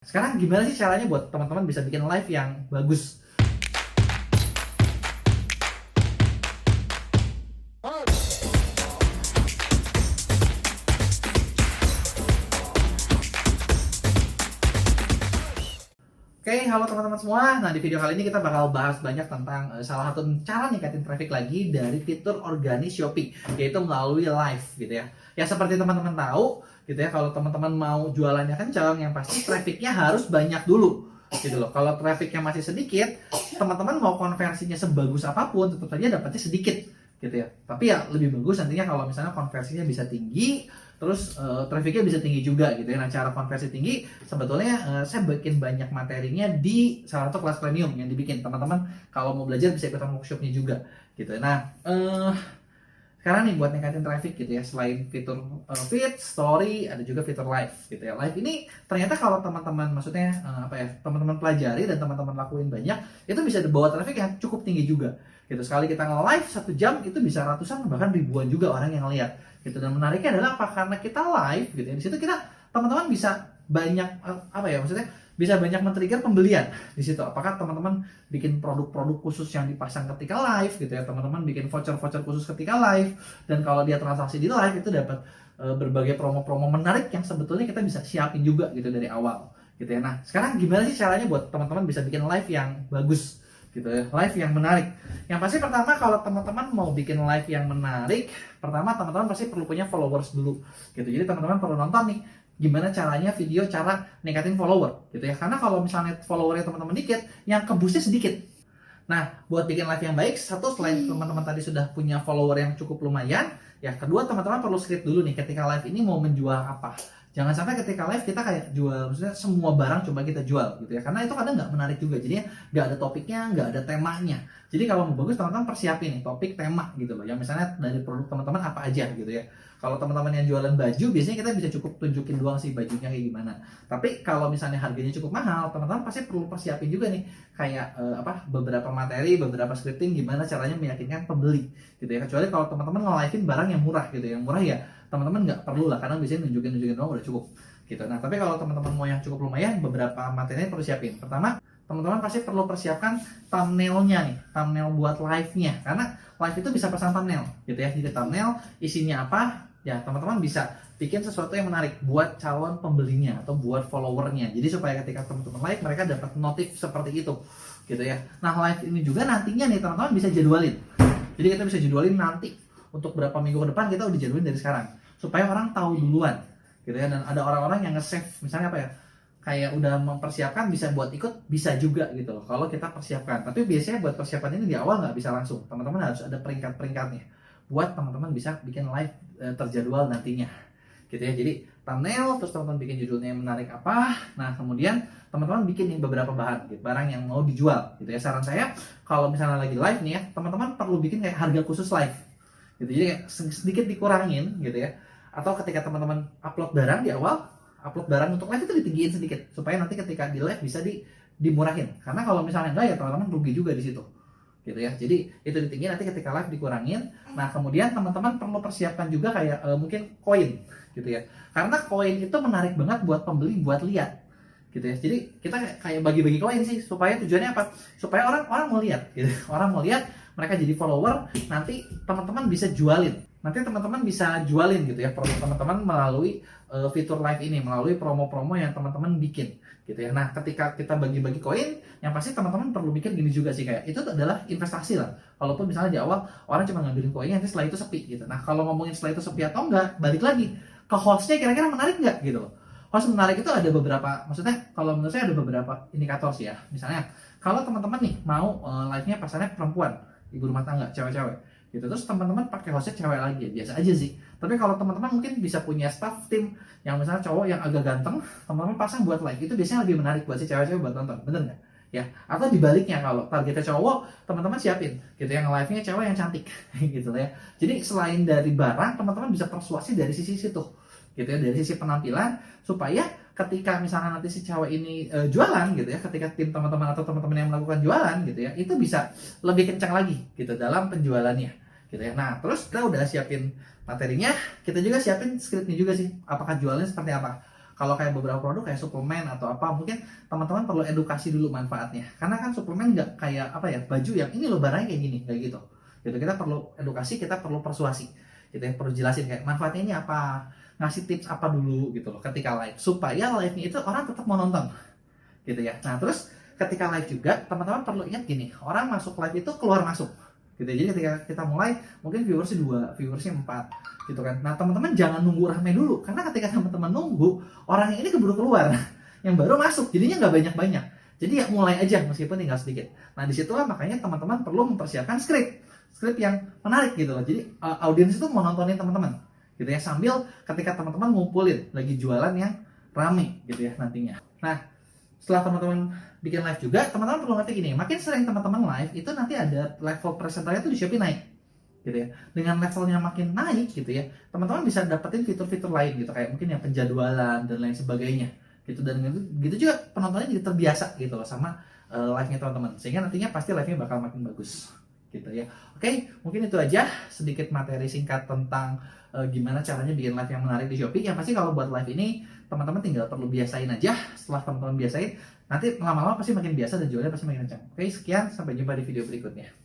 sekarang gimana sih caranya buat teman-teman bisa bikin live yang bagus? Oke, halo teman-teman semua. Nah, di video kali ini kita bakal bahas banyak tentang salah satu cara ningkatin traffic lagi dari fitur organik Shopee, yaitu melalui live gitu ya. Ya seperti teman-teman tahu gitu ya, kalau teman-teman mau jualannya kencang, yang pasti trafficnya harus banyak dulu gitu loh. Kalau trafficnya masih sedikit, teman-teman mau konversinya sebagus apapun, tetap saja dapatnya sedikit gitu ya. Tapi ya lebih bagus nantinya kalau misalnya konversinya bisa tinggi, terus trafficnya bisa tinggi juga gitu ya. Nah, cara konversi tinggi sebetulnya saya bikin banyak materinya di salah satu kelas premium yang dibikin teman-teman. Kalau mau belajar bisa ikutan workshopnya juga gitu. Nah, sekarang nih buat ningkatin traffic gitu ya, selain fitur feed, story, ada juga fitur live gitu ya. Live ini ternyata kalau teman-teman, maksudnya teman-teman pelajari dan teman-teman lakuin banyak, itu bisa dibawa traffic yang cukup tinggi juga gitu. Sekali kita nge-live 1 jam itu bisa ratusan bahkan ribuan juga orang yang ngeliat gitu. Dan menariknya adalah apa? Karena kita live gitu ya, di situ kita teman-teman bisa banyak maksudnya bisa banyak men-trigger pembelian di situ. Apakah teman-teman bikin produk-produk khusus yang dipasang ketika live gitu ya, teman-teman bikin voucher-voucher khusus ketika live, dan kalau dia transaksi di live itu dapat berbagai promo-promo menarik yang sebetulnya kita bisa siapin juga gitu dari awal gitu ya. Nah, sekarang gimana sih caranya buat teman-teman bisa bikin live yang bagus gitu ya, live yang menarik? Yang pasti pertama, kalau teman-teman mau bikin live yang menarik, pertama teman-teman pasti perlu punya followers dulu gitu. Jadi teman-teman perlu nonton nih gimana caranya video cara ningkatin follower gitu ya. Karena kalau misalnya followernya teman-teman dikit, yang kebusnya sedikit. Nah, buat bikin live yang baik, satu, selain teman-teman tadi sudah punya follower yang cukup lumayan, ya kedua, teman-teman perlu script dulu nih ketika live ini mau menjual apa. Jangan sampai ketika live kita kayak jual, maksudnya semua barang coba kita jual gitu ya. Karena itu kadang nggak menarik juga, jadinya nggak ada topiknya, nggak ada temanya. Jadi kalau mau bagus, teman-teman persiapin nih topik, tema gitu loh. Yang misalnya dari produk teman-teman apa aja gitu ya. Kalau teman-teman yang jualan baju, biasanya kita bisa cukup tunjukin doang sih bajunya kayak gimana. Tapi kalau misalnya harganya cukup mahal, teman-teman pasti perlu persiapin juga nih kayak beberapa materi, beberapa scripting gimana caranya meyakinkan pembeli gitu ya. Kecuali kalau teman-teman nge-live-in barang yang murah gitu ya. Yang murah ya teman-teman nggak perlu lah, karena biasanya nunjukin doang udah cukup gitu. Nah, tapi kalau teman-teman mau yang cukup lumayan, beberapa materinya perlu siapin. Pertama, teman-teman pasti perlu persiapkan thumbnailnya nih, thumbnail buat live-nya, karena live itu bisa pasang thumbnail gitu ya. Jadi thumbnail isinya apa ya, teman-teman bisa bikin sesuatu yang menarik buat calon pembelinya atau buat followernya. Jadi supaya ketika teman-teman live, mereka dapat notif seperti itu gitu ya. Nah, live ini juga nantinya nih teman-teman bisa jadwalin. Jadi kita bisa jadwalin nanti untuk berapa minggu ke depan, kita udah jadwalin dari sekarang supaya orang tahu duluan gitu ya. Dan ada orang-orang yang nge-save misalnya kayak udah mempersiapkan, bisa buat ikut, bisa juga gitu loh kalau kita persiapkan. Tapi biasanya buat persiapan ini di awal nggak bisa langsung, teman-teman harus ada peringkat-peringkatnya buat teman-teman bisa bikin live terjadwal nantinya gitu ya. Jadi thumbnail, terus teman-teman bikin judulnya yang menarik apa. Nah, kemudian teman-teman bikin nih beberapa bahan gitu, barang yang mau dijual gitu ya. Saran saya kalau misalnya lagi live nih ya, teman-teman perlu bikin kayak harga khusus live gitu. Jadi kayak sedikit dikurangin gitu ya. Atau ketika teman-teman upload barang di awal, upload barang untuk live itu ditinggiin sedikit supaya nanti ketika di live bisa dimurahin. Karena kalau misalnya enggak, ya teman-teman rugi juga di situ gitu ya. Jadi itu ditinggiin, nanti ketika live dikurangin. Nah, kemudian teman-teman perlu persiapkan juga kayak mungkin koin gitu ya. Karena koin itu menarik banget buat pembeli buat lihat gitu ya. Jadi kita kayak bagi-bagi koin sih, supaya tujuannya apa? Supaya orang mau lihat gitu. Orang mau lihat, mereka jadi follower, nanti teman-teman bisa jualin. Nanti teman-teman bisa jualin gitu ya produk teman-teman melalui fitur live ini, melalui promo-promo yang teman-teman bikin gitu ya. Nah, ketika kita bagi-bagi koin, yang pasti teman-teman perlu mikir gini juga sih, kayak itu adalah investasi lah. Walaupun misalnya di awal orang cuma ngambilin koinnya, nanti setelah itu sepi gitu. Nah, kalau ngomongin setelah itu sepi atau enggak, balik lagi ke hostnya, kira-kira menarik nggak gitu loh. Host menarik itu ada beberapa, maksudnya kalau menurut saya ada beberapa indikator sih ya. Misalnya kalau teman-teman nih mau live-nya pasarnya perempuan, ibu rumah tangga, cewek-cewek gitu, terus teman-teman pakai hostnya cewek lagi, ya biasa aja sih. Tapi kalau teman-teman mungkin bisa punya staff tim yang misalnya cowok yang agak ganteng, teman-teman pasang buat live, itu biasanya lebih menarik buat si cewek-cewek buat nonton, bener nggak ya? Atau dibaliknya, kalau targetnya cowok, teman-teman siapin gitu yang live-nya cewek yang cantik gitu ya. Jadi selain dari barang, teman-teman bisa persuasi dari sisi situ gitu ya, dari sisi penampilan, supaya ketika misalnya nanti si cewek ini jualan gitu ya, ketika tim teman-teman atau teman-teman yang melakukan jualan gitu ya, itu bisa lebih kencang lagi gitu dalam penjualannya gitu ya. Nah, terus kita udah siapin materinya, kita juga siapin skripnya juga sih, apakah jualannya seperti apa. Kalau kayak beberapa produk kayak suplemen atau apa, mungkin teman-teman perlu edukasi dulu manfaatnya. Karena kan suplemen nggak kayak apa ya, baju yang ini loh barangnya kayak gini, kayak gitu. Gitu kita perlu edukasi, kita perlu persuasi. Gitu ya, perlu jelasin kayak manfaatnya ini apa, ngasih tips apa dulu gitu loh ketika live, supaya live-nya itu orang tetap mau nonton. Gitu ya. Nah, terus ketika live juga teman-teman perlu ingat gini, orang masuk live itu keluar masuk. Gitu. Jadi ketika kita mulai mungkin viewersnya 2, viewersnya 4 gitu kan. Nah, teman-teman jangan nunggu rame dulu, karena ketika teman-teman nunggu, orang ini keburu keluar, yang baru masuk, jadinya nggak banyak-banyak. Jadi ya mulai aja meskipun tinggal sedikit. Nah, disitulah makanya teman-teman perlu mempersiapkan skrip yang menarik gitu loh. Jadi audiens itu mau nontonin teman-teman gitu ya, sambil ketika teman-teman ngumpulin lagi jualan yang rame gitu ya nantinya. Nah, setelah teman-teman bikin live juga, teman-teman perlu ngerti gini, makin sering teman-teman live, itu nanti ada level presenternya tuh di Shopee naik gitu ya. Dengan levelnya makin naik gitu ya, teman-teman bisa dapetin fitur-fitur lain gitu, kayak mungkin yang penjadwalan dan lain sebagainya gitu. Dan gitu juga penontonnya jadi terbiasa gitu loh sama live-nya teman-teman, sehingga nantinya pasti live-nya bakal makin bagus gitu ya. Oke, mungkin itu aja sedikit materi singkat tentang gimana caranya bikin live yang menarik di Shopee. Yang pasti kalau buat live ini teman-teman tinggal perlu biasain aja. Setelah teman-teman biasain, nanti lama-lama pasti makin biasa dan jualnya pasti makin kencang. Oke, sekian, sampai jumpa di video berikutnya.